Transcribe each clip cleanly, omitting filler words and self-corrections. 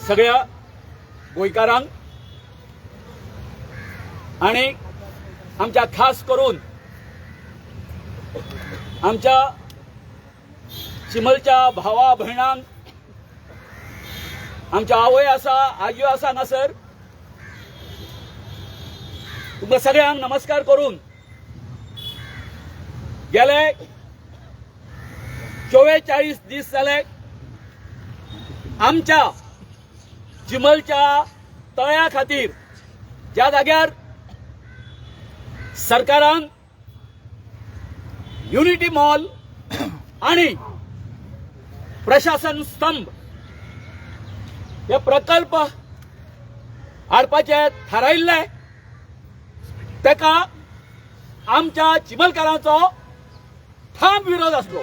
सगळ्या गोंयकारांक आणि आमच्या खास करून आमच्या चिमलच्या भावा भयणांक, आमच्या आवय आसा आजयो आसा हांगासर, तुमकां सगळ्यांक नमस्कार करून गेले 44 दीस जाले आमच्या चिमलच्या तळ्या खातीर ज्या जाग्यार सरकारान युनिटी मॉल आणि प्रशासन स्तंभ हे प्रकल्प हाडपाचे थारायिल्ले, तेका आमच्या चिमलकारांचो ठाम विरोध आसलो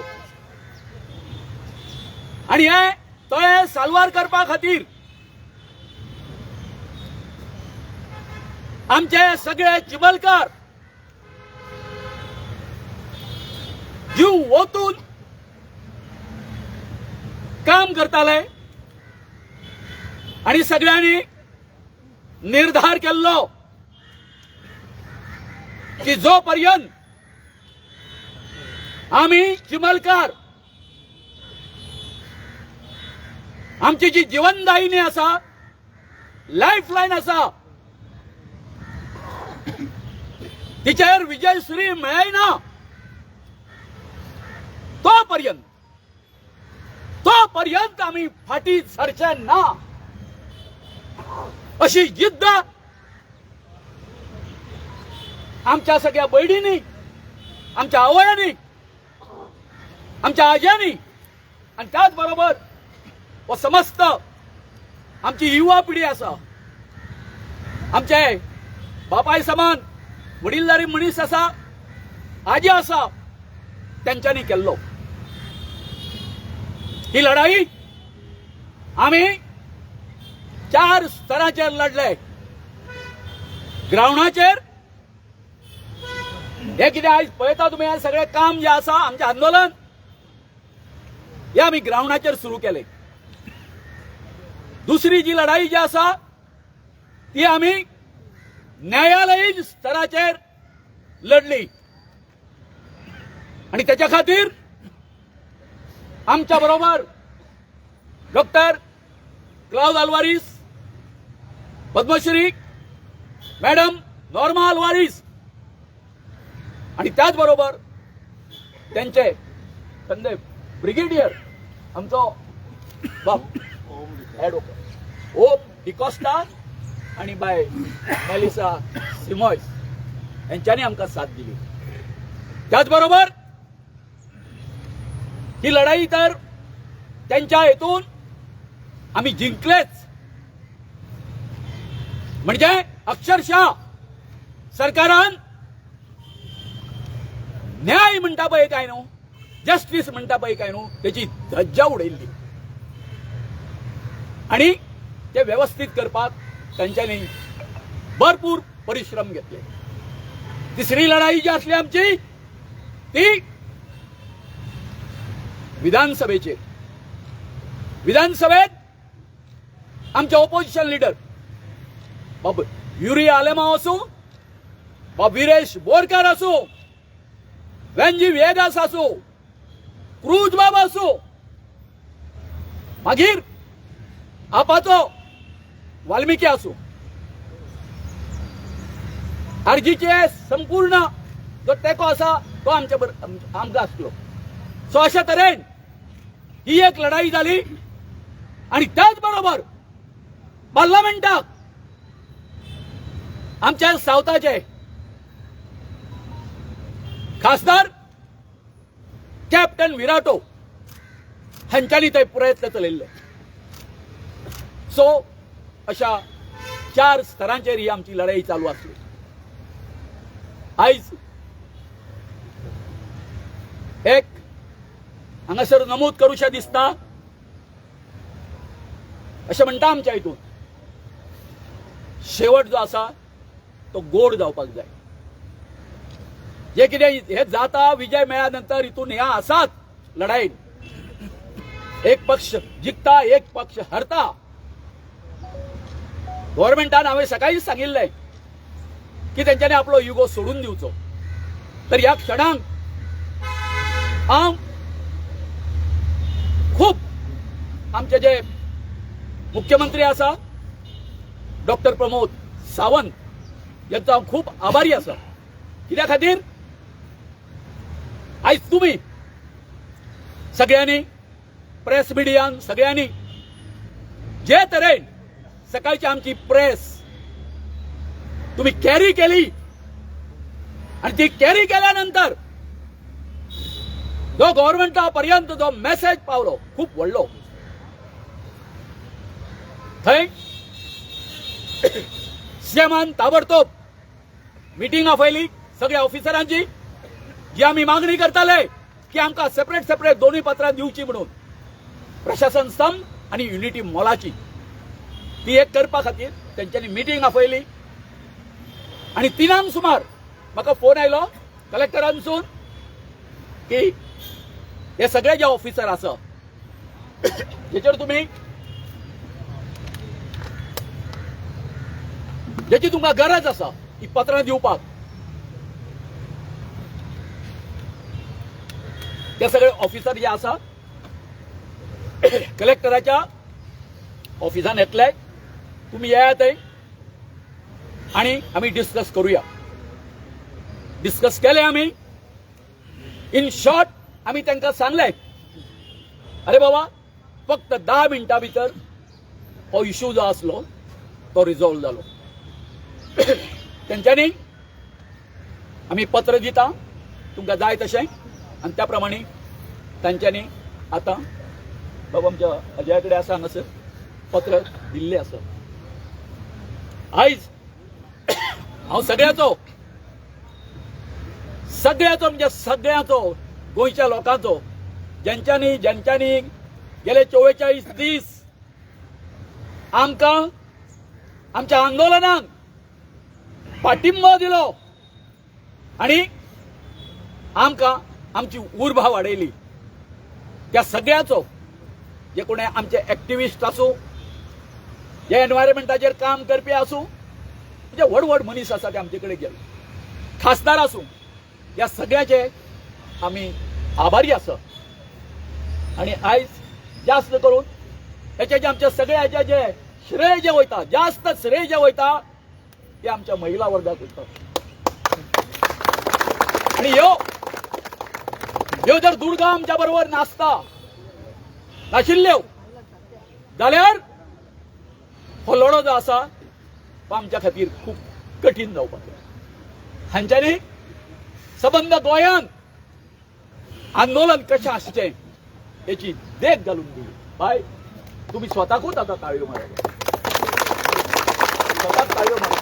आणि हे तळे साल्वार करपा खातीर आमचे सगळे चिमलकार जीव ओतून काम करताले आणि सगळ्यांनी निर्धार केल्लो की जोपर्यंत आम्ही चिमलकार आमची जी जीवनदायिनी आसा, लाईफलाईन आसा, तिचेर विजयश्री मेळना तोपर्यंत आम्ही फाटी सरचे ना अशी जिद्द आमच्या सगळ्या बैडींनी, आमच्या आवयांनी, आमच्या आज्यांनी आणि त्याच बरोबर व समस्त आमची युवा पिढी आसा, आमचे बापाय समान वडीलधारी मनीस आसा, आजी आसा, त्यांच्यानी केल्लो ही लढाई आम्ही 4 स्तराचेर लढले. ग्राउंडाचेर हे कितें आयज पळयता तुमी, हे सगळे काम जे आसा आमचे आंदोलन हे आमी ग्राउंडाचेर सुरू केले. दुसरी जी लढाई जी आसा ती आमी न्यायालयीन स्तराचेर लढली आणि त्याच्या खातीर आमच्या बरोबर डॉक्टर क्लाउद अल्वारीस, पद्मश्री मॅडम नॉर्मा अल्वारीस आणि त्याचबरोबर त्यांचे कंदे ब्रिगेडियर आमचो बाप ॲडव्होकेट ओम डिकोस्टा आणि बाय मेलिसा सिमॉयस यांच्यानी आमकां साथ दिली. त्याचबरोबर ही लढाई तर त्यांच्या हेतून आम्ही जिंकलेच, म्हणजे अक्षरशः सरकारान न्याय म्हणटा पळय काय न्हू, जस्टिस म्हणटा पळय काय न्हू, त्याची धज्जा उडयल्ली आणि ते व्यवस्थित करपाक त्यांच्यानी भरपूर परिश्रम घेतले. तिसरी लढाई जी असली आमची ती विधानसभेत आमचे ऑपोजिशन लीडर बाब युरी आलेमा असो, बाब वीरेश बोरकर असो, वेंजी वेदास असो, क्रूज बाबा असो, मागीर आपाचो वाल्मिकी असो, आरजीचे संपूर्ण जो तेको आसा तो आमकां आसलो. सो अशा तरेन ही एक लढाई झाली आणि त्याच बरोबर पार्लमेंटाक आमच्या सावथाचे खासदार कॅप्टन विराटो हांच्यांनी ते प्रयत्न चलयल्ले. सो अशा 4 स्तरांचेर ही आमची लढाई चालू आसली. आयज एक हांगासर नमूद करूशें दिसता, अशें म्हणटा आमच्या हितून शेवट जो आसा तो गोड जावपाक जाय. जे कितें हे जाता विजय मेळ्या नंतर हितून ह्या आसात लढाईत एक पक्ष जिंकता एक पक्ष हरता. गव्हर्नमेंटान हांवें सकाळीच सांगिल्लें की तेंच्यांनी आपलो युगो सोडून दिवचो. तर ह्या क्षणांक हांव खूब आमचे जे मुख्यमंत्री आसा डॉक्टर प्रमोद सावंत यांचो हांव खूब आभारी आसा. कित्या खातीर आयज तुमी सगळ्यांनी प्रेस मिडियान सगळ्यांनी जे तरेन सकाळची आमची प्रेस तुम्ही कॅरी केली आणि ती कॅरी केल्यानंतर जो गव्हर्नमेंटा पर्यंत जो मेसेज पावलो खूप व्हडलो. थंय सीएमान ताबडतोब मिटिंग आपयली सगळ्या ऑफिसरांची, जी आम्ही मागणी करताले की आमकां सेपरेट सेपरेट दोन्ही पत्रां दिवची म्हणून प्रशासन स्तंभ आणि युनिटी मॉलाची ती एक करपा खातीर तेंच्यांनी मिटिंग आपयली. आणि 3 सुमार म्हाका फोन आयलो कलेक्टरांसून की हे सगळे जे ऑफिसर आसा जेचेर तुम्ही जेची तुमकां गरज आसा ही पत्रां दिवपाक, ते सगळे ऑफिसर जे आसा कलेक्टराच्या ऑफिसान येतले. तुम्ही येया थंय आणि आम्ही डिस्कस करूया. डिस्कस केले आम्ही. इन शॉर्ट आम्ही त्यांना सांगले अरे बाबा फक्त 10 मिनटां भितर हो इश्यू जो आसलो तो रिझॉल्व जालो. तेंच्यांनी आम्ही पत्र दिता तुमकां जाय तशें आणि त्या प्रमाणे तांच्यांनी आता बाबा आमच्या अजया कडेन आसा हांगासर पत्र दिल्लें आसा. आयज हांव सगळ्याचो म्हणजे सगळ्याचो गोंयच्या लोकांचो ज्यांच्यांनी गेले 44 दीस आमकां आमच्या आंदोलनाक पाठिंबो दिलो आणि आमकां आमची उर्बा वाडयली, त्या सगळ्याचो जे कोणी आमचे एक्टिविस्ट आसूं जे एनवायरमेंटाचेर काम करपी आसूं म्हणजे व्हड व्हड मनीस आसा ते आमचे कडेन गेले, खासदार आसूं, या सगळ्याचे आमी आभारी आसा. आणि आयज जास्त करून हेचे जे आमच्या सगळ्याचे जे श्रेय जे वयता जास्त श्रेय जे वयता ते आमच्या महिला वर्गाक वयता. आणि ह्यो जर दुर्गा आमच्या बरोबर नाशिल्ल्यो जाल्यार हो लढो जो आसा तो आमच्या खातीर खूप कठीण जावपाचो. हांच्यांनी सबंद गोंयांत आंदोलन कशें आसचें हेची देख घालून दिली. बाय तुम्ही स्वताकूच आता ताळयो मारता, स्वताक ताळयो मारता.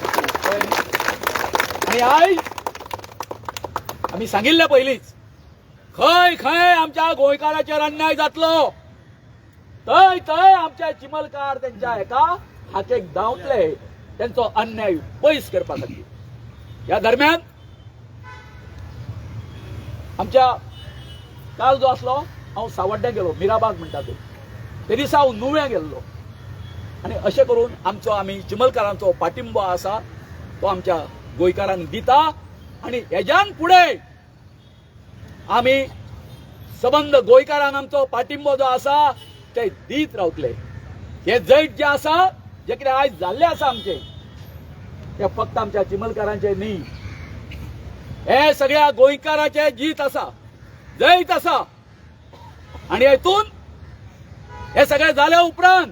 आणि आयज आमी सांगिल्लें पयलींच खंय खंय आमच्या गोंयकारांचेर अन्याय जातलो थंय थंय आमचे चिमलकार त्यांच्या एका हाकेक धांवतले त्यांचो अन्याय पयस करपा खातीर. ह्या दरम्यान आमच्या काल जो आसलो हांव सावड्ड्या गेलो, मिराबाग म्हणटा ते दिसा हांव नुव्या गेल्लो आनी अशें करून आमी चिमलकारांचो पाठिंबो आसा तो आमच्या गोंयकारांक दिता. आनी हेज्यान फुडें आमी सबंद गोंयकारांक आमचो पाठिंबो जो आसा ते दीत रावतले. हे जैत जे आसा जे कितें आयज जाल्लें आसा आमचें ते फक्त आमच्या चिमलकारांचे न्ही, हे सगळ्या गोंयकारांचे जीत आसा, जैत आसा. आणि हेतून हे सगळे जाले उपरांत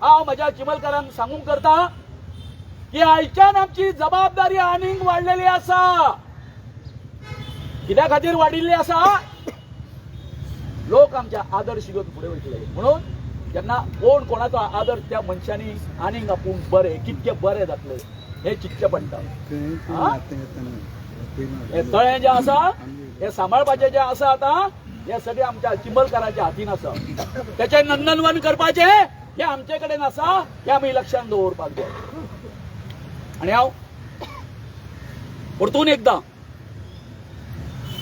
हांव म्हज्या चिमलकारांक सांगूंक करता की आयच्यान आमची जबाबदारी आनीक वाडलेली आसा. कित्या खातीर वाडिल्ली आसा? लोक आमच्या आदर्श घेवन फुडें वयतले म्हणून जेन्ना कोण कोणाचो आदर त्या मनशांनी आनीक आपूण बरें कितके बरें जातले हे चिंतचें पडटा. हे तळें जें आसा हे सांबाळपाचें जें आसा आतां हे सगळें आमच्या चिंबलकारांच्या हातीन आसा. तेचें नंदनवन करपाचें हे आमचे कडेन आसा, हे आमी लक्षांत दवरपाक जाय. आनी हांव परतून एकदां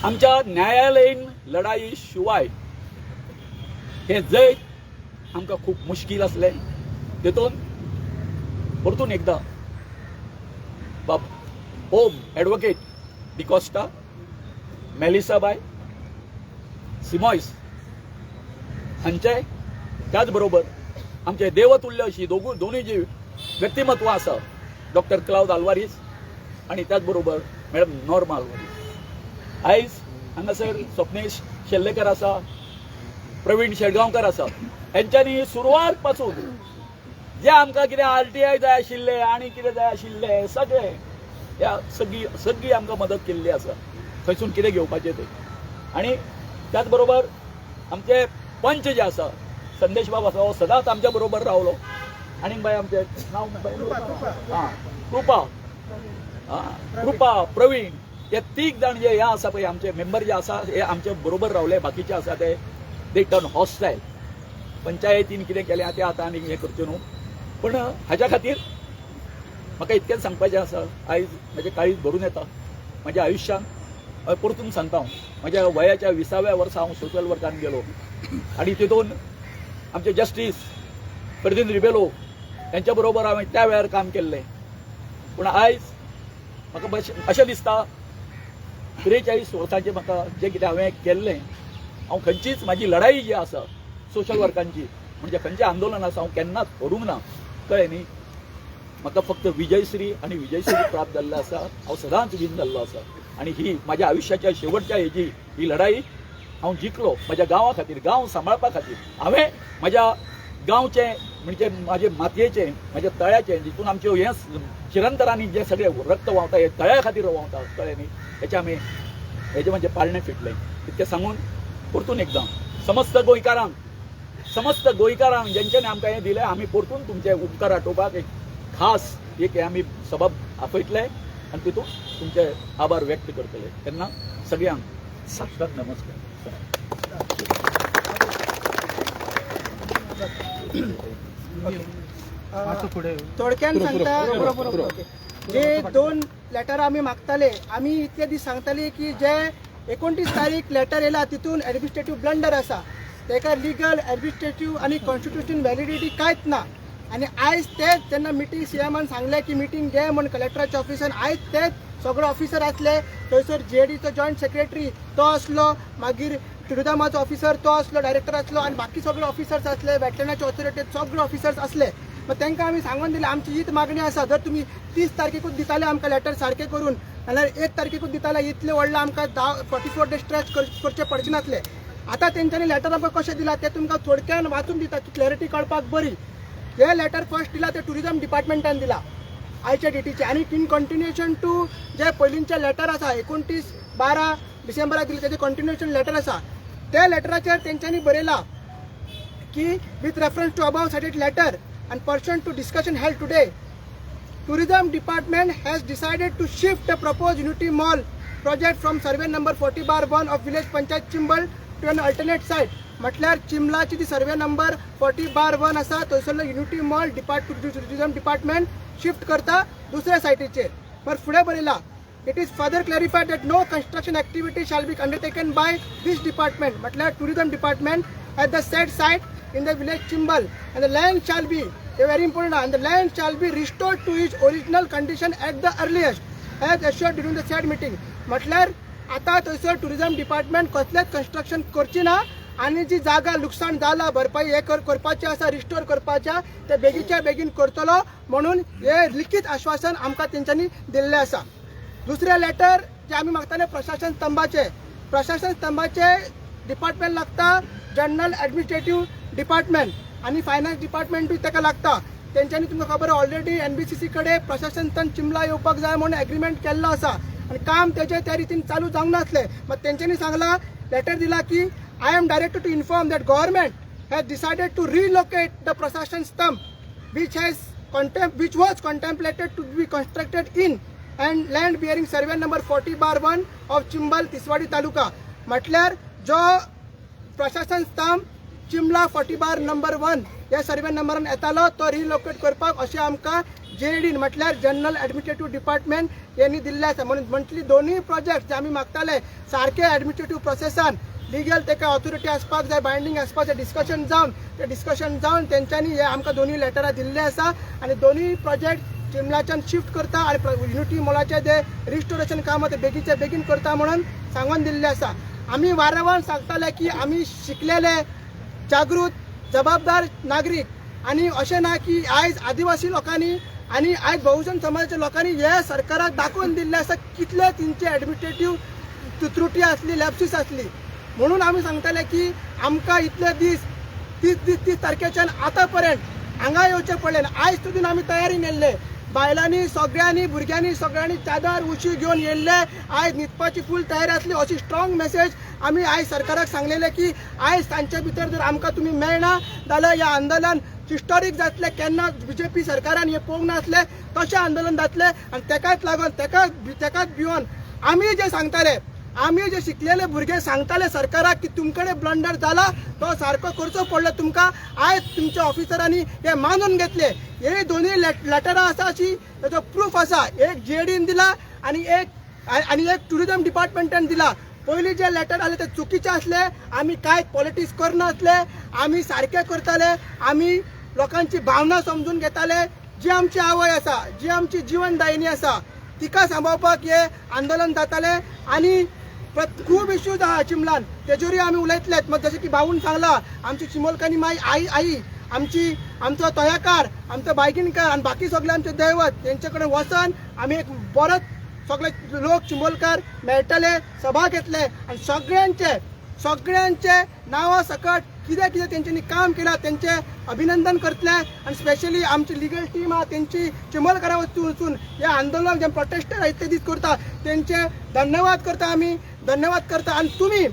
आमच्या न्यायालयीन लढाई शिवाय हे जय आमकां खूब मुश्कील असलें तेतून परतून एकदां बाब होम एडवोकेट डिकोस्टा मेलिसाबाय सिमॉयस हांचे त्याच बरोबर आमचे देवतुल्य अशी दोनूय जी व्यक्तिमत्व आसा डॉक्टर क्लाउद आल्वारीस आणि त्याच बरोबर मॅडम नॉर्मा आल्वारीस आयज हांगासर स्वप्नेश शेल्लेकर आसा प्रवीण शेडगांवकर आसा हेंच्यांनी सुरवात पासून जे आमकां कितें RTI जाय आशिल्ले आनी कितें जाय आशिल्ले सगळे ह्या सगळी आमकां मदत केल्ली आसा खंयसून कितें घेवपाचें तें आणि त्याच बरोबर आमचे पंच जे आसा संदेश बाब आसा हो सदांच आमच्या बरोबर रावलो आनीक बाय आमचे नांव कृपा प्रवीण हे 3 जाण जे हे आसा पळय आमचे मेंबर जे आसा हे आमचे बरोबर रावले बाकीचे आसा ते टर्न हॉस्टायल पंचायतीन कितें केलें तें आतां आनीक हें करचें न्हू पण हाच्या खातीर म्हाका इतकेंच सांगपाचें आसा आयज म्हजें काळीज भरून येता म्हज्या आयुश्यांत परतून सांगता हांव म्हज्या वयाच्या 20व्या वर्सा हांव सोशल वर्कान गेलो आनी तितून आमचे जस्टीस फर्दिन रिबेलो यांच्या बरोबर हांवें त्या वेळार काम केल्लें पूण आयज म्हाका अशें दिसता 43 वर्सांचें म्हाका जें कितें हांवें केल्लें हांव खंयचीच म्हाजी लढाई जी आसा सोशल वर्कांची म्हणजे खंयचें आंदोलन आसा हांव केन्नाच करूंक ना कळ्ळें न्ही म्हाका फक्त विजयश्री आनी विजयश्री प्राप्त जाल्लो आसा हांव सदांच विन जाल्लो आसा आनी ही म्हाज्या आयुश्याच्या शेवटच्या हेजी ही लढाई हांव जिखलो म्हाज्या गांवा खातीर गांव सांबाळपा खातीर हांवें म्हाज्या गांवचें म्हणजे म्हाजे मातयेचें म्हाज्या तळ्याचें जितून आमच्यो हें चिरंतरांनी जे सगळे रक्त व्हांवता हे तळ्या खातीर व्हांवता कळ्ळें न्ही हेचें आमी हेजें म्हणजे पाळणें फिटलें इतकें सांगून परतून एकदां समस्त गोंयकारांक जेंच्यांनी आमकां हें दिलें आमी परतून तुमचे उपकार आटोवपाक एक खास एक आमी सबब आपयतले आनी तितून तुमचे आभार व्यक्त करतले तेन्ना सगळ्यांक साक्षात नमस्कार थोडक्यान सांगता जे 2 लेटर आमी मागताले आमी इतले दीस सांगताले की जे 29 तारीख लेटर येयला तितून एडमिनिस्ट्रेटिव्ह ब्लंडर आसा तेका लिगल एडमिनिस्ट्रेटिव्ह आनी कॉन्स्टिट्युशन व्हॅलिडिटी कांयच ना आनी आयज तेच जेन्ना मिटींग सीएमान सांगलें की मिटींग घे म्हणून कलेक्टराच्या ऑफिसान आयज तेच सगळे ऑफिसर आसले थंयसर JDचो जॉयंट सेक्रेटरी तो आसलो मागीर टुरिझमाचो ऑफिसर तो आसलो डायरेक्टर आसलो आनी बाकी सगळे ऑफिसर्स आसले वेटलॅनाचे ऑथॉरिटीचे सगळे ऑफिसर्स आसले मग तांकां आमी सांगून दिलें आमची हीच मागणी आसा जर तुमी 30 तारखेकूच दिताले आमकां लेटर सारकें करून नाल्यार 1 तारखेकूच दिताले इतले व्हडले आमकां 44 डेज स्ट्रेच करचे पडचे नासले आतां तेंच्यांनी लेटर आमकां कशें दिलां तें तुमकां थोडक्यान वाचून दिता की क्लॅरिटी कळपाक बरी हे लेटर फर्स्ट दिला ते टुरिझम डिपार्टमेंटान दिला आयच्या डेटीचे आनी इन कंटिन्युएशन टू जे पयलींचे लेटर आसा 29-12 डिसेंबराक दिले तेजे कंटिन्युएशन लेटर आसा त्या लेटराचेर तेंच्यांनी बरयला की with reference to above stated letter and pursuant to discussion held today, Tourism Department has decided to shift the proposed Unity Mall project from survey number 40/1 of village Panchayat Chimbal to an alternate site. म्हटल्यार चिंबलाची ती सर्वे number 40/1 आसा थंयसरलो Unity Mall tourism department shift करता दुसऱ्या सायटीचेर पर फुडें बरयला it is further clarified that no construction activity shall be undertaken by this department म्हटल्यार tourism department at the set site in the village Chimbal and the land shall be very important and the land shall be restored to its original condition at the earliest as assured during the said meeting म्हटल्यार आता थंयसर tourism department कसलेच construction करची ना आणि जी जागा लुकसाण जाला भरपाई हे करपाची आसा रिस्टोर करपाच्या ते बेगीच्या बेगीन करतलो म्हणून हे लिखित आश्वासन आमकां तेंच्यांनी दिल्लें आसा दुसरे लेटर जे आमी मागताले प्रशासन स्तंभाचे डिपार्टमेंट लागता जनरल एडमिनिस्ट्रेटिव्ह डिपार्टमेंट आणि फायनान्स डिपार्टमेंटूय ताका लागता तेंच्यांनी तुमकां खबर ऑलरेडी NBCC कडे प्रशासन तन चिंबला येवपाक जाय म्हणून एग्रीमेंट केल्लो आसा आणि काम तेजे त्या रितीन चालू जावंक नासलें मग तेंच्यांनी सांगला लेटर दिला की I am directed to inform that government has decided to relocate the Prasashan stump which was contemplated to be constructed in and land bearing survey number 40/1 of Chimbal Tiswadi Taluka म्हटल्यार जो प्रशासन स्तंभ चिंबला 40/1 या सर्वे नंबरान येतालो तो relocate करपाक अशें आमकां JD म्हटल्यार जनरल एडमिनिस्ट्रेटिव्ह डिपार्टमेंट यांनी दिल्ले आसा म्हणून दोन्ही प्रोजेक्ट जे आमी मागताले सारखे एडमिनिस्ट्रेटिव्ह प्रोसेसान लिगल तेका ऑथॉरिटी आसपाक जाय, बायंडींग आसपाक जाय, डिस्कशन जावन तेंच्यांनी हे आमकां दोनूय लेटरां दिल्ले आसा आनी दोनूय प्रोजेक्ट चिमलाच्यान शिफ्ट करता आनी युनिटी मॉलाचें जे रिस्टोरेशन काम ते बेगीचे बेगीन करता म्हणून सांगून दिल्ले आसा. आमी वारंवार सांगताले की आमी शिकलेले, जागृत, जबाबदार नागरीक आनी अशें ना की आयज आदिवासी लोकांनी आनी आयज बहुजन समाजाच्या लोकांनी हे सरकाराक दाखोवन दिल्ले आसा कितले तेंचे एडमिनिस्ट्रेटिव्ह त्रुटी आसली, लॅप्सीस आसली. म्हणून आमी सांगताले की आमकां इतले दीस 30 तारखेच्यान आतां पर्यंत हांगा येवचें पडलें ना. आयज सुद्दां आमी तयारीन येयल्ले, बायलांनी सगळ्यांनी भुरग्यांनी सगळ्यांनी चादर उशी घेवन येयल्ले, आयज न्हिदपाची फूल तयारी आसली. अशी स्ट्रॉंग मेसेज आमी आयज सरकाराक सांगलेले की आयज सांजचे भितर जर आमकां तुमी मेळना जाल्यार ह्या आंदोलन हिस्टॉरीक जातले. केन्ना बीजेपी सरकारान हे पळोवंक नासले तशें आंदोलन जातले आनी तेकाच लागून तेकाच भिवून आमी जे सांगताले, आमी जे शिकलेले भुरगे सांगताले सरकाराक की तुमकडे ब्लंडर जाला तो सारको करचो पडलो तुमकां. आयज तुमच्या ऑफिसरांनी हे मानून घेतले. हे दोन्ही लेटरां आसा अशी ताचो प्रूफ आसा. एक जेडीन दिला आनी एक टुरिझम डिपार्टमेंटान दिला. पयलीं जे लेटर आले ते चुकीचे असले. आमी कांयच पॉलिटिक्स करनासले, आमी सारखे करताले, आमी लोकांची भावना समजून घेताले. जी आमची आवय आसा, जी आमची जीवनदायिनी आसा तिका सांबाळपाक हे आंदोलन जाताले. आनी खूब इश्यूज आहा चिमलान, तेजेरूय आमी उलयतलेत. मग जशें की भाऊन सांगला, आमची चिमोलकानी माई आई आमचो तयाकार, आमचो बायगिणकार आनी बाकी सगळे आमचे दैवत तेंचे कडेन वचून आमी एक परत सगळे लोक चिमोलकार मेळटले, सभा घेतले आनी सगळ्यांचे नांवा सकट कितें कितें तेंच्यांनी काम केलां तेंचे अभिनंदन करतले. आनी स्पेशली आमची लिगल टीम आहा तेंची चिमोलकारा वचून हे आंदोलन जे प्रोटेस्टर इतले दीस करता तेंचे धन्यवाद करता आमी. आनी तुमी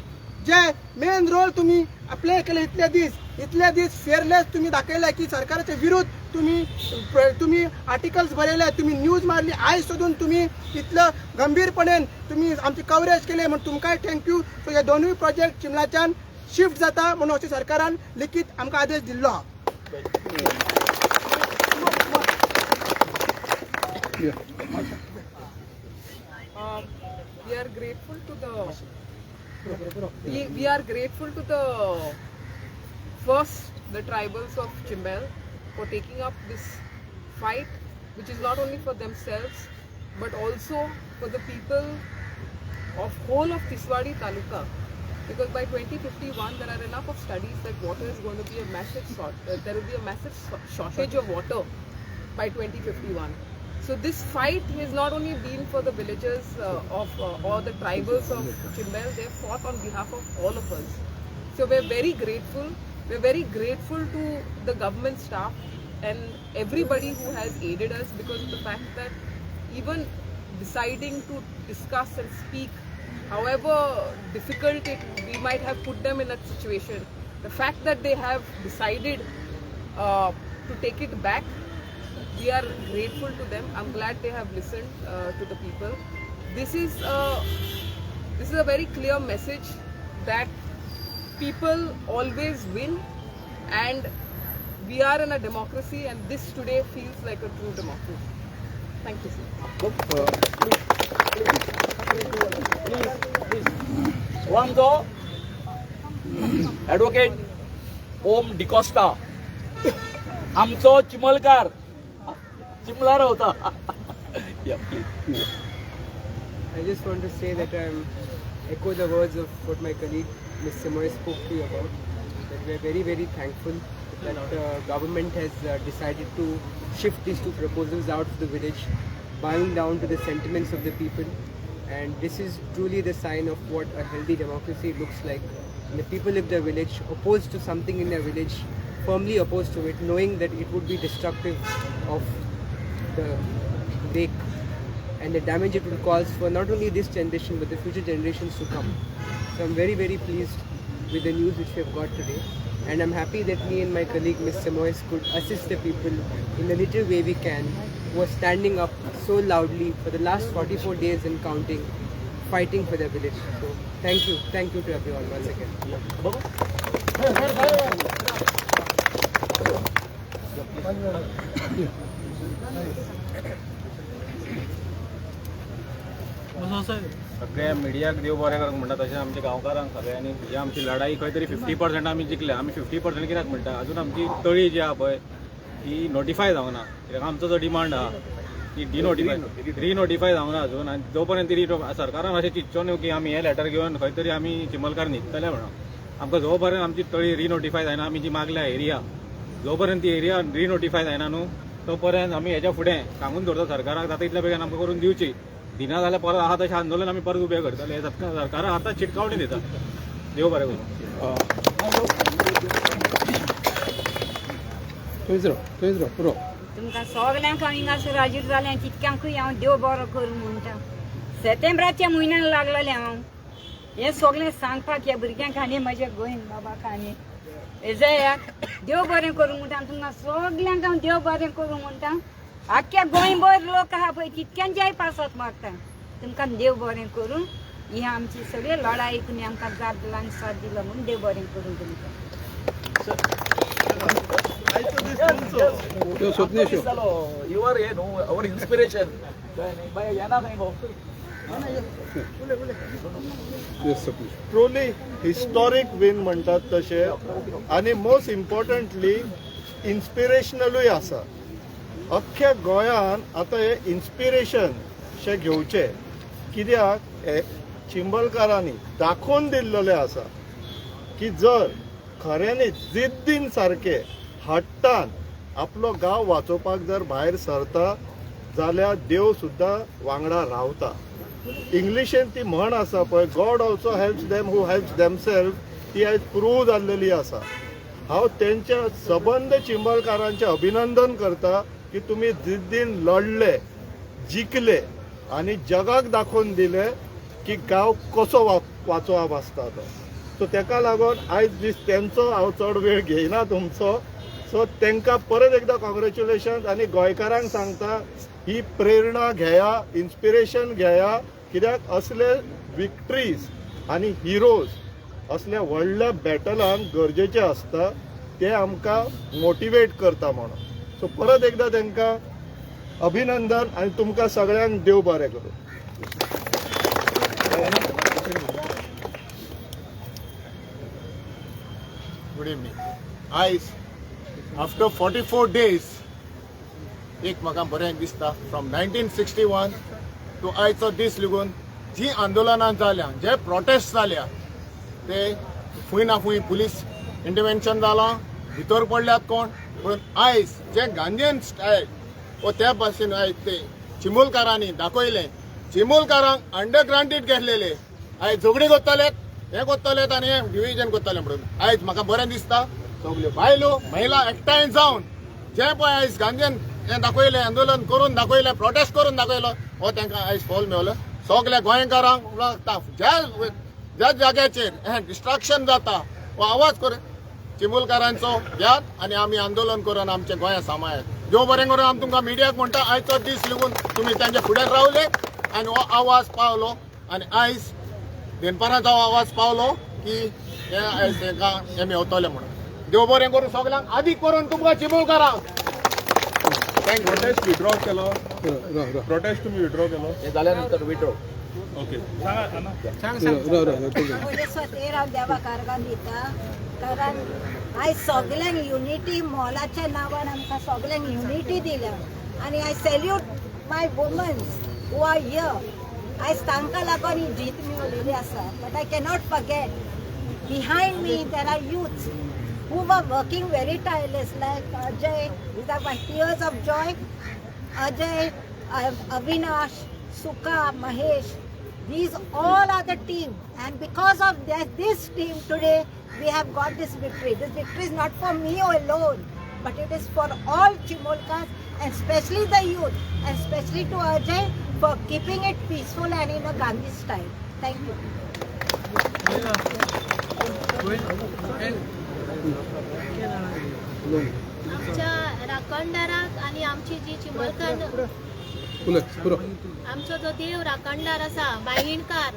जे मेन रोल तुमी प्ले केले इतले दीस फेअरलेस तुमी दाखयले की सरकाराच्या विरुद्ध तुम्ही आर्टिकल्स बरयले, तुम्ही न्यूज मारली. आयज सोडून तुम्ही इतलं गंभीरपणेन तुम्ही आमची कव्हरेज केले म्हणून तुमकांय थँक्यू. सो हे दोनूय प्रोजेक्ट चिमलाच्यान शिफ्ट जाता म्हणून अशें सरकारान लिखीत आमकां आदेश दिल्लो आहा. We are grateful to the tribals of Chimbel for taking up this fight, which is not only for themselves but also for the people of whole of Tiswadi Taluka, because by 2051 there are enough of studies that water is going to be a massive there will be a massive shortage of water by 2051. So this fight has not only been for the villagers or the tribals of Chimbel, they have fought on behalf of all of us. So we're very grateful. We're very grateful to the government staff and everybody who has aided us, because of the fact that even deciding to discuss and speak, however difficult we might have put them in that situation, the fact that they have decided to take it back, we are grateful to them. I'm glad they have listened to the people. This is a very clear message that people always win, and we are in a democracy, and this today feels like a true democracy. Thank you, sir. आमचो advocate ओम डिकोस्टा, आमचो चिमलकार, चिमला रावता. I just want to say that I echo the words of what my colleague Ms. Simoy spoke to you about. That we are very, very thankful that the government has decided to shift these two proposals out of the village, bowing down to the sentiments of the people. And this is truly the sign of what a healthy democracy looks like. And the people of the village opposed to something in their village, firmly opposed to it, knowing that it would be destructive of the lake and the damage it will cause for not only this generation but the future generations to come. So I'm very, very pleased with the news which we have got today, and I'm happy that me and my colleague Ms. Simoes could assist the people in the little way we can, who are standing up so loudly for the last 44 days and counting, fighting for their village. So thank you to everyone once again. असं सगळ्या मिडियाक देव बरें करूंक म्हणटा तशें आमच्या गांवकारांक सगळ्यांनी ही आमची लढाई खंय तरी 50% आमी जिखल्या. आमी 50% कित्याक म्हणटा अजून आमची तळी जी आहा पळय ती नोटिफाय जावना. कित्याक आमचो जो डिमांड आहा ती रिनोटिफाय जावना अजून. आनी जो पर्यंत ती सरकारान अशें चिंतचो न्हू की आमी हें लेटर घेवन खंय तरी आमी चिमलकार न्हिदतले म्हणून. आमकां जो पर्यंत आमची तळी रिनोटिफाय जायना, आमी जी मागल्या एरिया जो पर्यंत ती एरिया रिनोटिफाय जायना न्हू तो पर्यंत आमी हेच्या फुडें सांगून दवरता सरकाराक जाता इतल्या बेगीन आमकां करून दिवची. दिना जाल्यार परत आहा तशें आंदोलन आमी परत उबें करतले. सरकाराक आतां चिटकावणी दिता. देव बरें करूं. तुमकां सगल्यांक हांव हिंगासर हाजीर जालें तितक्यांकूय हांव देव बरो करूं म्हणटा. सप्टेंबराच्या म्हयन्यान लागलेलें हांव हें सगळें सांगपाक ह्या भुरग्यांक आनी म्हज्या गोंयन बाबाक आनी हेजयाक देव बरें करूं म्हणटा. तुमकां सगल्यांक हांव देव बरें करूं म्हणटा. आख्ख्या गोंयभर लोक आहा पळय तितक्यांच्याय पासत मागता तुमकां देव बरें करूं. ही आमची सगळी लढाई तुमी आमकां जाप दिला आनी साथ दिलो म्हणून देव बरें करूं तुमकां. You are our inspiration. Truly historic win म्हणटात तशे आनी मोस्ट इम्पॉर्टंटली इन्स्पिरेशनलूय आसा. अख्ख्या गोंयान आतां हे इन्स्पिरेशन शे घेवचे कित्याक हे चिंबलकारांनी दाखोवन दिल्लेले आसा की जर खऱ्यांनीच जिद्दीन सारके हट्टान आपलो गांव वाचोवपाक जर भायर सरता जाल्यार देव सुद्दां वांगडा रावता. इंग्लिशेन ती म्हण आसा पळय, गॉड ऑल्सो हेल्प्स देम हू हेल्प्स देमसेल्फ, ती आयज प्रूव जाल्लेली आसा. हांव तेंच्या सबंद चिंबलकारांचें अभिनंदन करता की तुमी जिद्दीन लढले, जिखले आनी जगाक दाखोवन दिले की गांव कसो वाचोवप आसता तो. सो तेका लागून आयज दीस तेंचो हांव चड वेळ घेयना तुमचो. सो तेंकां परत एकदां कॉंग्रेच्युलेशन आनी गोंयकारांक सांगता ही प्रेरणा घेया, इन्स्पिरेशन घेया. कित्याक असले विक्ट्रीज आनी हिरोज असल्या व्हडल्या बॅटलान गरजेचे आसता. ते आमकां मोटिवेट करता म्हणून. सो परत एकदां तांकां अभिनंदन आनी तुमकां सगळ्यांक देव बरें करूं. Good evening. आयज आफ्टर 44 days एक म्हाका बरें दिसता फ्रॉम 1961 टू आयचो दीस लेगून जी आंदोलनां जाल्या, जे प्रोटेस्ट जाल्या ते फूंय ना फूंय पुलीस इंटरवेन्शन जालां, भितर पडल्यात कोण. पूण आयज जे गांधीयन स्टायल व त्या भाशेन आयज ते चिमूलकारांनी दाखयलें. चिमूलकारांक अंडरग्राउंडेड घेतलेले आयज झगडी करतलेत, हे करतलेत आनी हें डिव्हिजन करतले म्हणून आयज म्हाका बरें दिसता. सगल्यो बायलो महिला एकठांय जावन जे पळय आयज गांधीयन हें दाखयलें, आंदोलन करून दाखयलें, प्रोटेस्ट करून दाखयलो, हो तांकां आयज फॉल मेळलो. सगल्या गोंयकारांक ज्या जाग्याचेर हें डिस्ट्रक्शन जाता हो आवाज कर चिमूलकारांचो घेयात आनी आमी आंदोलन करून आमच्या गोंया सांबाळयात. देव बरें करून आमी तुमकां मिडियाक म्हणटा आयचो दीस लेगून तुमी तांचे फुडें रावले आनी हो आवाज पावलो आनी आयज देनपाराचो आवाज पावलो की हे आयज तांकां हे मेवतले म्हणून. देव बरें करून सगल्यांक आदी करून तुमकां चिमूलकारांक प्रोटेस्ट विड्रॉ केलो. प्रोटेस्ट तुम्ही विड्रॉ केलो. हे जाल्यानंतर विड्रॉ. ओके. पयले स्वतेर हांव देवाक आर्गां दिता कारण आयज सगल्यांक युनिटी मोलाच्या नांवान आमकां सगल्यांक युनिटी दिल्या आनी I salute my womans who are here. आयज तांकां लागून ही जीत मेळिल्ली आसा. But I cannot forget behind me there are youths who were working very tireless like Ajay, these are my tears of joy. Ajay, Avinash, Sukha, Mahesh, these all are the team, and because of this team today we have got this victory. This victory is not for me alone, but it is for all Chimolkas and especially the youth, and especially to Ajay for keeping it peaceful and in a Gandhi style. Thank you. आमच्या राखणदाराक आणि आमची जी चिमलकार आमचो जो देव राखणदार आसा बायणकार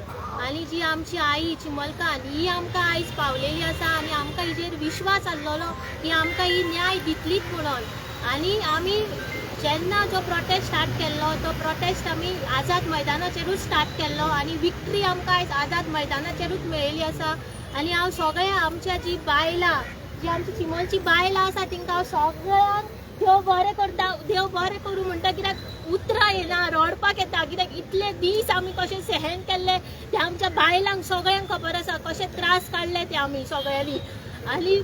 आणि जी आमची आई चिमलकार ही आमकां आयज पावलेली आसा आणि आमकां हेजेर विश्वास आसलेलो की आमकां ही न्याय दितलीच म्हणून. आणि आमी जेन्ना जो प्रोटेस्ट स्टार्ट केल्लो तो प्रोटेस्ट आमी आझाद मैदानाचेरूच स्टार्ट केल्लो आनी विक्ट्री आमकां आयज आझाद मैदानाचेरूच मेळिल्ली आसा आनी हांव सगळ्या आमच्या जी बायलां जी आमची चिमलची बायलां आसा तिंकां हांव सगळ्यांक देव बरें करता देव बरें करूं म्हणटा कित्याक उतरां येना रडपाक येता कित्याक इतले दीस आमी कशे सहन केल्ले ते आमच्या बायलांक सगळ्यांक खबर आसा कशे त्रास काडले ते आमी सगळ्यांनी आनी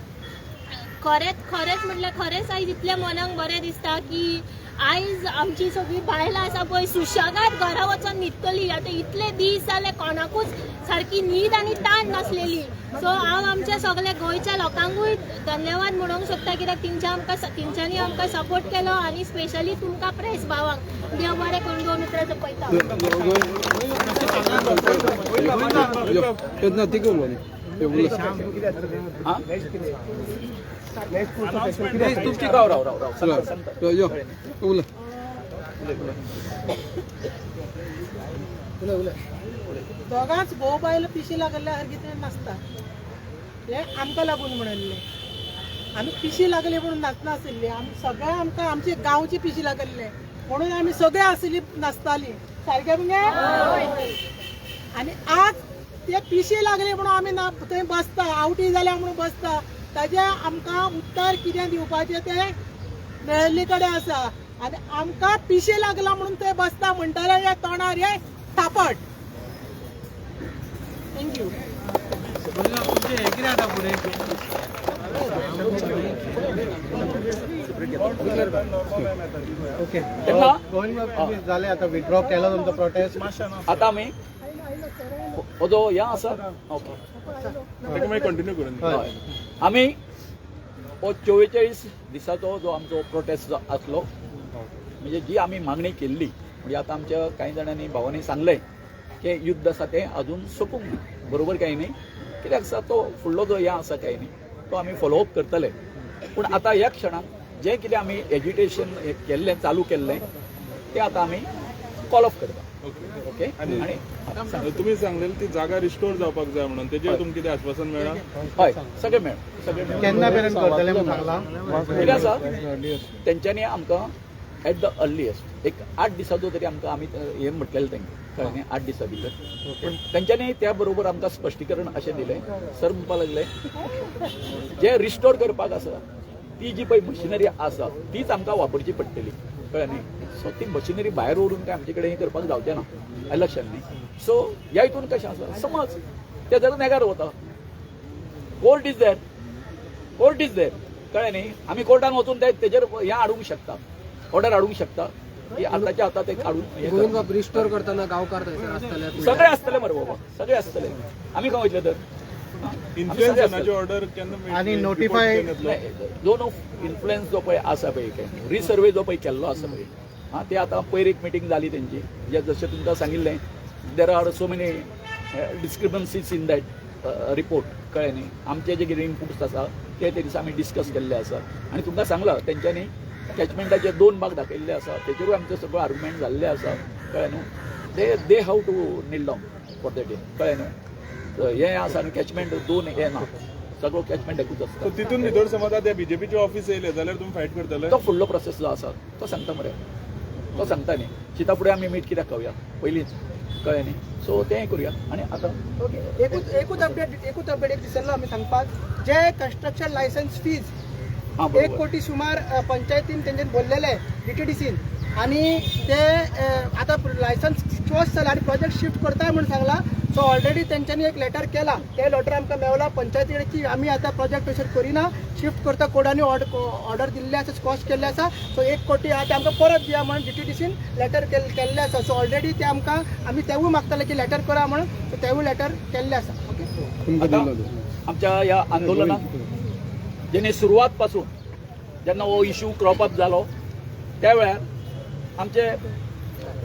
खरेंच म्हटल्यार खरेंच आयज इतलें मनाक बरें दिसता की आयज आमची सगळी बायलां आसा पळय सुशेगाद घरा वचून न्हिदतली आतां इतले दीस जाले कोणाकूच सारकी न्हीद आनी ताण नासलेली सो हांव आमच्या सगळ्या गोंयच्या लोकांकूय धन्यवाद म्हणूंक सोदता कित्याक तेंच्यांनी आमकां सपोर्ट केलो आनी स्पेशली तुमकां प्रेस भावांक देव बरें करून दोन उतरां जपयता दोगांच भोव बायल पिशी लागल्या कितें नासता हे आमकां लागून म्हणले आमी पिशी लागले म्हणून नाचनासले आमी सगळे आमकां आमची गांवची पिशी लागले म्हणून आमी सगळे आसली नाचताली सारकें मगे आनी आज ते पिशी लागले म्हणून आमी थंय बसता आवटी जाल्या म्हणून बसता ताजे आमकां उत्तर कितें दिवपाचें तें मेळिल्ले कडेन आसा आनी आमकां पिशे लागला म्हणून थंय बसता म्हणटाले हे तोंडार हे थापट थँक्यू जाले आता विथड्रॉ केला तुमचा प्रोटेस्ट आता आमी हो जो ह्या आसा ओके कंटिन्यू करून हय आमी हो 44 दिसाचो जो आमचो प्रोटेस्ट जो आसलो म्हणजे जी आमी मागणी केल्ली म्हणजे आता आमच्या काही जाणांनी भावांनी सांगलें की युद्ध आसा तें अजून सोंपूंक ना बरोबर काही नाही कित्याक आसा तो फुडलो जो हें आसा काही नाही तो आमी फॉलोअप करतले पूण आता ह्या क्षणाक जें कितें आमी एज्युटेशन केल्लें चालू केल्लें तें आतां आमी कॉल ऑफ करता ओके आणि तुम्ही सांगलेली ती जागा रिस्टोर जावपाक जाय म्हणून तेजेर तुमकां कितें आश्वासन मेळ्ळां हय सगळें मेळ्ळां केन्ना पर्यंत करतले म्हणून सांगला कितें आसा तेंच्यांनी आमकां एट द अर्लिएस्ट एक 8 दिसाचो तरी आमकां आमी हें म्हटलेलें तेंकां कळ्ळें न्ही 8 दिसां भितर पूण तेंच्यांनी त्या बरोबर आमकां स्पश्टीकरण अशें दिलें सर म्हणपाक लागले जे रिस्टोर करपाक आसा ती जी पळय मशिनरी आसा तीच आमकां वापरची पडटली कळ्ळें न्ही सो ती मशिनरी भायर व्हरून काय आमचे कडेन हें करपाक जावचें ना इलेक्शन न्ही सो ह्या हितून कशें आसा समज ते जर नेगार वता कोर्ट इज देर कळ्ळें न्ही आमी कोर्टान वचून तेजेर हें हाडूंक शकता ऑर्डर हाडूंक शकता की आतांच्या आतां ते काडून रिस्टोर करताना गांवकार आसतले सगळे आसतले मरे बाबा सगळे आसतले आमी खंय वयतले तर इन्फ्लुएन्साची ऑर्डर केन्ना आणि नोटिफाय झोन ऑफ इन्फ्लुएन्स जो पळय आसा पळय रिसर्वे जो पळय केल्लो आसा पळय हां ते आतां पयर एक मिटींग जाली तेंची जे जशें तुमकां सांगिल्लें there are so many discrepancies in that report कळ्ळें न्ही आमचे जे कितें इनपुट्स आसा ते दिसा आमी डिस्कस केल्ले आसा आनी तुमकां सांगलां तेंच्यांनी कॅचमेंटाचे 2 भाग दाखयल्ले आसा तेचेरूय आमचो सगळो आर्ग्युमेंट जाल्ले आसा कळ्ळें न्हू they have to kneel down for that कळ्ळें न्हू हें आसा आनी कॅचमेंट 2 हें ना सगळो कॅचमेंट एकूच आसता तितून भितर समज आतां बीजेपीचे ऑफिस येयले जाल्यार तुमी फायट करतले तो फुडलो प्रोसेस जो आसा तो सांगता मरे तो सांगता न्ही चिता फुडें आमी मीट कित्याक खावया पयलींच कळ्ळें न्ही सो तें करुया आनी आतां ओके एकूच अपडेट एक दिसल्लो आमी सांगपाक जे कन्स्ट्रक्शन लायसन्स फीज 1 कोटी सुमार पंचायतीन तेंच्यान भरलेले DTDCन आणि ते आता लायसन्स क्लोज जाला आणि प्रोजेक्ट शिफ्ट करताय म्हणून सांगला सो ऑलरेडी तेंच्यांनी एक लेटर केला ते लेटर आमकां मेवला पंचायतीची आमी आता प्रोजेक्ट अशें करिना शिफ्ट करता कोर्टांनी ऑर्डर दिल्ले आसा स्कॉश केल्ले आसा सो 1 कोटी ते आमकां परत दिया म्हणून DTDCन लेटर केल्ले आसा सो ऑलरेडी ते आमकां आमी तेवूय मागताले की लेटर करा म्हणून सो तेवूय लेटर केल्ले आसा ओके आमच्या ह्या आंदोलनाक जेणे सुरवात पासून जेन्ना हो इश्यू क्रॉप अप जालो त्या वेळार आमचे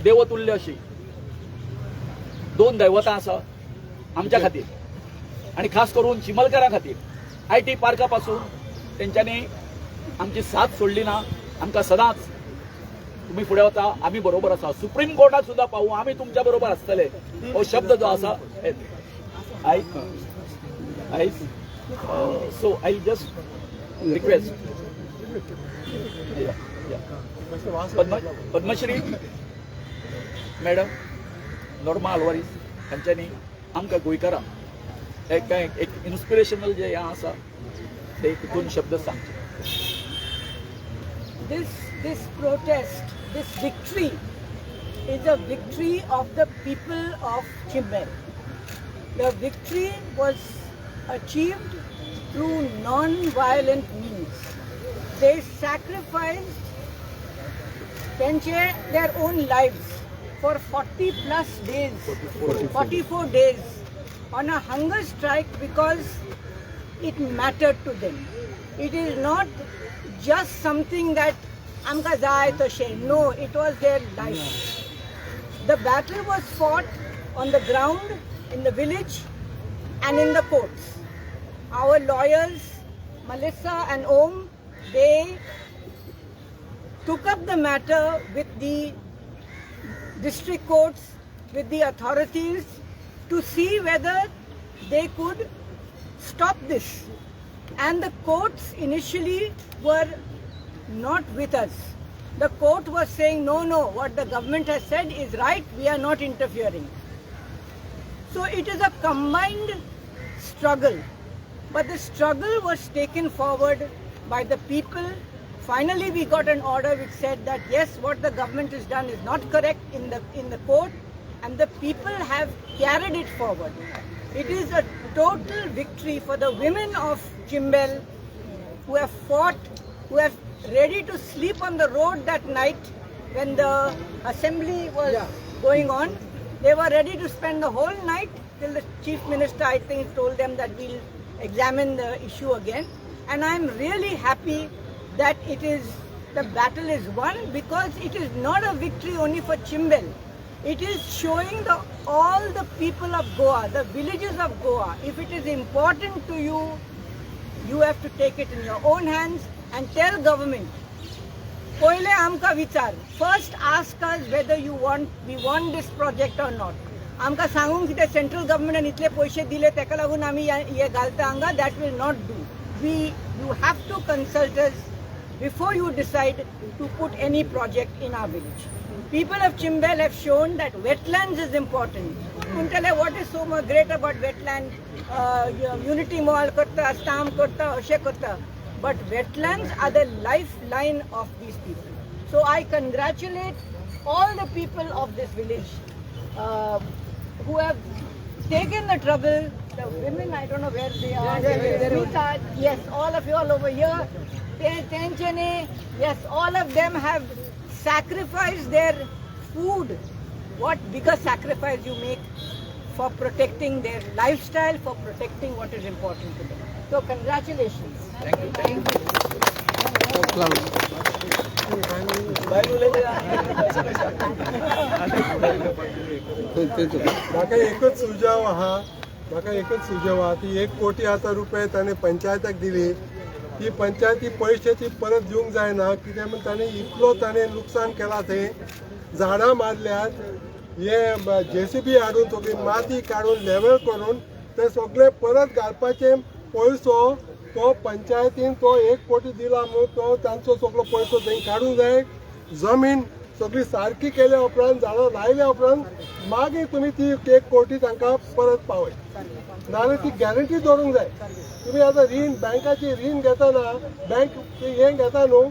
देवतुल्य अशी 2 दैवतां आसा आमच्या खातीर आनी खास करून चिमलकारां खातीर IT पार्का पासून तेंच्यांनी आमची साथ सोडली ना आमकां सदांच तुम्ही फुडें वता आमी बरोबर आसा सुप्रीम कोर्टात सुद्दां पावूं आमी तुमच्या बरोबर आसतले हो शब्द जो आसा आयज so I just request Padmashri madam Norma Alvares हांच्यांनी आमकां गोंयकारांक एक इन्स्पिरेशनल जे हें आसा ते 2 शब्द सांगचे. This protest, this victory is a victory of the people of Chimbel. The victory was achieved through non-violent means. They sacrificed their own lives for 40 plus days, 44 days on a hunger strike because it mattered to them. It is not just something that amka jay to she. No, it was their life. The battle was fought on the ground, in the village and in the courts. Our lawyers, Melissa and Om, they took up the matter with the district courts, with the authorities to see whether they could stop this. And the courts initially were not with us. The court was saying, no, what the government has said is right, we are not interfering. So it is a combined struggle. But the struggle was taken forward by the people. Finally, we got an order which said that yes, what the government has done is not correct in the court, and the people have carried it forward. It is a total victory for the women of Chimbel who have fought, who have ready to sleep on the road that night when the assembly was going on. They were ready to spend the whole night till the chief minister, I think, told them that we'll examine the issue again. And I'm really happy that the battle is won, because it is not a victory only for Chimbel. It is showing all the people of Goa, the villages of Goa. If it is important to you, you have to take it in your own hands and tell government. Poile amka vichar. First ask us whether we want this project or not. Amka sangung ki central government and itle poise dile teka lagun ami ye galta anga, that will not do. You have to consult us before you decide to put any project in our village. People of Chimbel have shown that wetlands is important. Kuntale, what is so much great about wetland? Unity Mall karta, Stamp karta, Oshe karta. But wetlands are the lifeline of these people. So I congratulate all the people of this village who have taken the trouble. The women, I don't know where they are. Sweetheart, yes, all of you all over here. Tenchane, yes, all of them have sacrificed their food. What bigger sacrifice you make for protecting their lifestyle, for protecting what is important to them. So congratulations. Thank you. म्हाका एकच सुजाव आहा ती 1 कोटी आता रुपये ताणे पंचायताक दिली. ती पंचायती पयशाची परत दिवंक जायना, कित्याक म्हण ताणे इतलो लुकसाण केला. थंय झाडां मारल्यात, हे JCB हाडून सगळी माती काडून लेवल करून ते सगळे परत घालपाचे पयसो तो पंचायतीन तो 1 कोटी दिला म्हणून तो तांचो सगळो पयसो थंय काडूंक जाय. जमीन सगळी सारकी केल्या उपरांत, झाडां लायल्या उपरांत मागीर तुमी ती 1 कोटी तांकां परत पावय. नाजाल्यार ती गॅरंटी दवरूंक जाय. तुम्ही आता रीण, बँकाची रीण घेताना बँक हे घेता न्हू,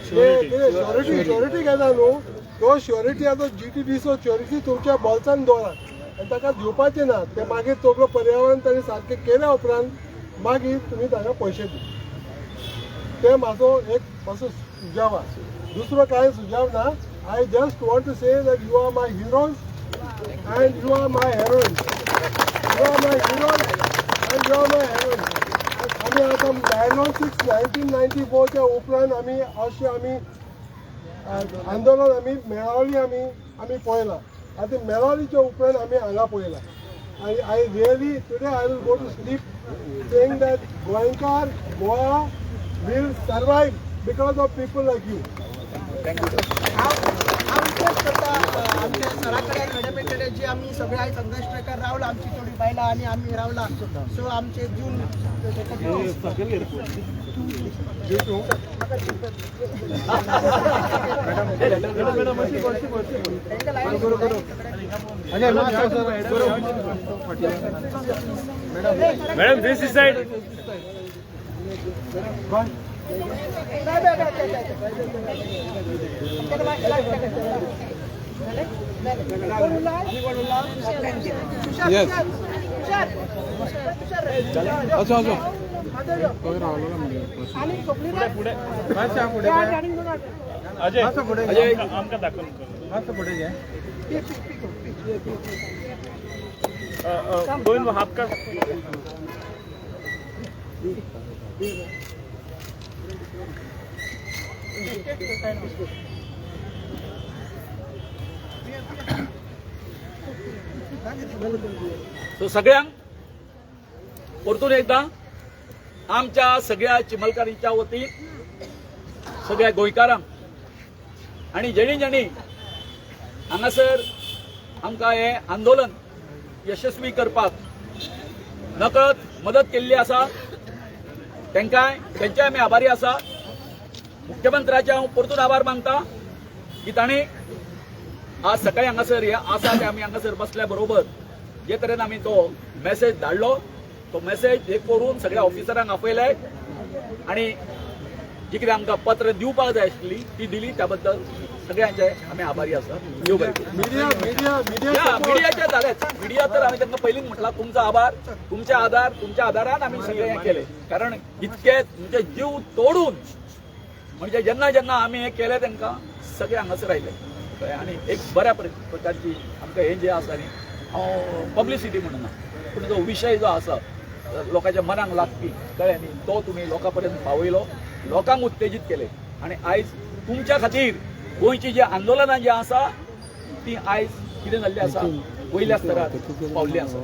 श्युरिटी घेता न्हू, तो श्युरिटी आतां GTDचो श्युरिटी तुमच्या बोल्सान दवरात आनी ताका दिवपाचें ना. ते मागीर सगळो पर्यावरण ताणें सारकें केल्या उपरांत मागीर तुमी ताका पयशे दी. ते म्हाजो एक असो सुजाव आसा. दुसरो कांय सुजाव ना. I just want to say that you are my heroes and you are my heroine. You are my heroes and you are my heroine. आमी आतां 1994च्या उपरांत आमी अशें आमी आंदोलन आमी मेळावली आमी पळयलां. आतां मेळावलीच्या उपरांत आमी हांगा पळयलां. I really, today I will go to sleep saying that Goa will survive because of people like you. Thank you. Request करता आमच्या सराकडे मॅडमे कडेन जे आम्ही सगळे आयज संघर्ष प्रकार रावला आमची थोडी बायलां आनी आमी रावला सो आमचे जून madam this is side Ajay आमकां दाखोवन मातसो फुडें घे दोन हात का सो सगळ्यांक परतून एकदा आमच्या सगळ्या चिमलकारीच्या वतीन सगळ्या गोंयकारांक आणि जेणी जेणी हांगासर आमकां हे आंदोलन यशस्वी करपाक नकळत मदत केल्ली आसा त्यांचे आमी आभारी आसा. मुख्यमंत्र्याचे हांव परतून आभार मानता की तांणी आज सकाळी हांगासर हे आसा ते आमी हांगासर बसल्या बरोबर जे तरेन आमी तो मेसेज धाडलो तो मेसेज हे करून सगळ्या ऑफिसरांक आपयले आणि जी कितें आमकां पत्र दिवपाक जाय आशिल्ली ती दिली त्या बद्दल सगळ्यांचे आमी आभारी आसा. देव बरें करूं. मिडियाचे जालेच मिडिया तर आमी तांकां पयलींच म्हटलां तुमचो आभार तुमच्या आदारान आमी सगळें हें केलें कारण इतके तुमचे जीव तोडून म्हणजे जेन्ना जेन्ना आमी हें केलें तांकां सगळे हांगासर आयले कळ्ळें आनी एक बऱ्या प्रकारची आमकां हें जें आसा न्ही हांव पब्लिसिटी म्हणना पूण जो विशय जो आसा लोकांच्या मनाक लागपी कळ्ळें न्ही तो तुमी लोकां पर्यंत पावयलो लोकांक उत्तेजीत केले आनी आयज तुमच्या खातीर गोंयची जी आंदोलनां जी आसा ती आयज कितें जाल्ली आसा वयल्या स्तरार पावल्ली आसा.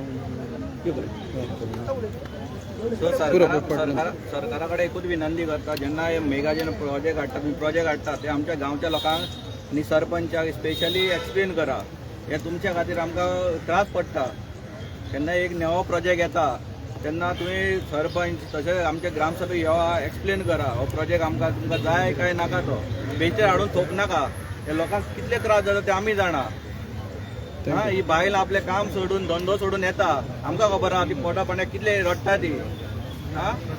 सरकारा कडेन एकूच विनंती करता जेन्ना हे मेगाचे प्रोजेक्ट हाडटा तुम्ही प्रोजेक्ट हाडटा ते आमच्या गांवच्या लोकांक आनी सरपंचाक स्पेशली एक्सप्लेन करा. हे तुमच्या खातीर आमकां त्रास पडटा केन्ना एक नवो प्रोजेक्ट येता तेन्ना तुमी सरपंच तशेंच आमच्या ग्रामसभेक येवा एक्सप्लेन करा हो प्रोजेक्ट आमकां तुमकां जाय काय नाका तो बेचेर हाडून थोप नाका. हे लोकांक कितले त्रास जाता ते आमी जाणा. ही बायल आपलें काम सोडून धंदो सोडून येता आमकां खबर आहा ती पोटा पाण्याक कितले रडटा ती.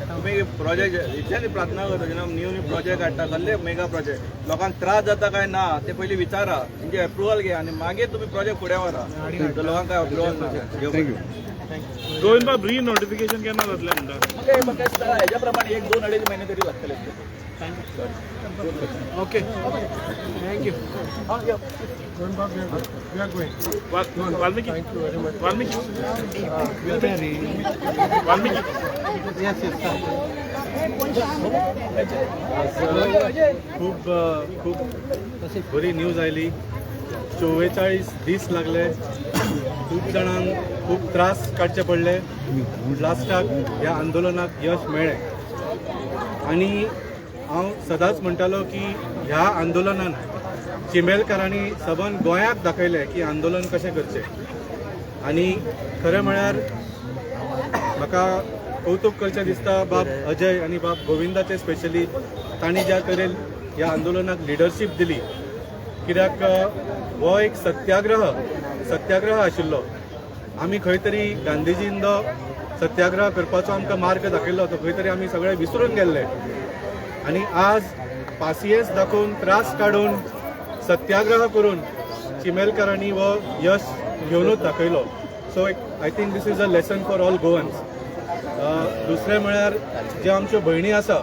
तुम्ही प्रोजेक्ट इतल्याच प्रार्थना करता जेन्ना न्यू प्रोजेक्ट हाडटा कसले मेगा प्रोजेक्ट लोकांक त्रास जाता काय ना ते पयलीं विचारा तेंचे अप्रुवल घे आनी मागीर तुमी प्रोजेक्ट फुडें व्हरा लोकांक काय अप्रुवल. गोविंद बाब री नोटिफिकेशन केन्ना जातलें म्हणटा म्हाका दिसता हेज्या प्रमाणे 1-2-2.5 म्हयने तरी लागतले. Okay thank you. वाल्मिकी खूप बरी न्यूज आयली. 44 दीस लागले खूप जाणांक खूप त्रास काडचे पडले लास्टाक ह्या आंदोलनाक यश मेळ्ळें आनी हांव सदांच म्हणटालो की ह्या आंदोलनान चिमेलकारांनी सबन गोंयाक दाखयलें की आंदोलन कशें करचें आनी खरें म्हळ्यार म्हाका कौतुक करचें दिसता बाब अजय आनी बाब गोविंदाचे स्पेशली तांणी ज्या तरेन ह्या आंदोलनाक लिडरशीप दिली कित्याक हो एक सत्याग्रह आशिल्लो. आमी खंय तरी गांधीजीन जो सत्याग्रह करपाचो आमकां मार्ग दाखयल्लो तो खंय तरी आमी सगळे विसरून गेल्ले आनी आज पासियेंस दाखोवन त्रास काडून सत्याग्रह करून चिमेलकारांनी हो यश घेवनूच दाखयलो. So I think this is a lesson for all Goans. दुसरें म्हळ्यार जे आमच्यो भयणी आसा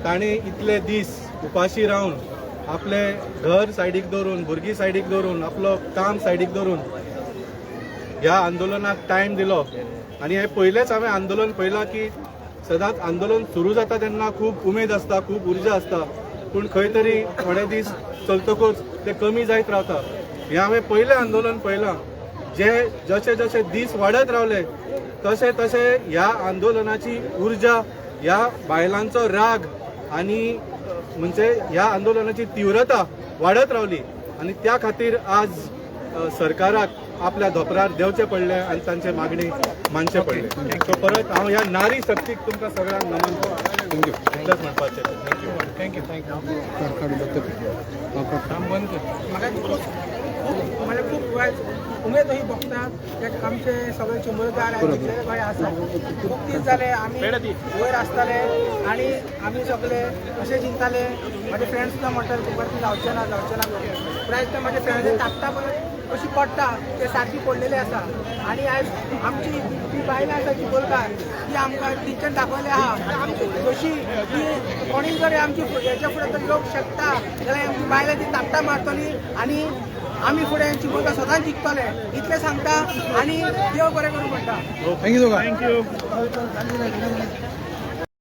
तांणी इतले दीस उपाशी रावन आपले घर सायडीक दवरून भुरगीं सायडीक दवरून आपलो काम सायडीक दवरून ह्या आंदोलनाक टायम दिलो आनी हे पयलेंच हांवें आंदोलन पळयलां की सदांच आंदोलन सुरू जाता तेन्ना खूब उमेद आसता खूब उर्जा आसता पूण खंय तरी थोडे दीस चलतकूच ते कमी जायत रावता. हें हांवें पयलें आंदोलन पळयलां जे जशे जशे दीस वाडत रावले तशे तशे ह्या आंदोलनाची उर्जा ह्या बायलांचो राग आनी म्हणजे ह्या आंदोलनाची तीव्रता वाडत रावली आणि त्या खातीर आज सरकाराक आपल्या धोपरार देवचे पडले आणि तांचे मागणी मानचे पडले. सो परत हांव ह्या नारी शक्तीक तुमकां सगळ्यांक नमन करता. थँक्यू. इतलेंच म्हणपाचें. थँक्यू. म्हणजे खूप उमेद ही बघतात आमचे सगळे चिंबळकार गोंय आसा खूप दीस जाले आमी वयर आसताले आणि आमी सगळे अशें चिंताले माझे फ्रेंड्स सुद्दां म्हणटाले तुका ती जावचें ना प्रायस माझ्या फ्रेंड्स ताकता परत अशी पडटा ते सारकी पडलेले आसा आणि आयज आमची ती बायलां आसा चिंबळकार ती आमकां टिचर दाखयले आहा जशी ती कोणी जर आमची हेच्या फुडें तर लोक शकता जाल्यार आमची बायलां ती ताकता मारतली आणि आम्ही फुडें चिंबळकार सदांच जिखतले इतलें सांगता आणि देव बरें करूं म्हणटा. थँक्यू.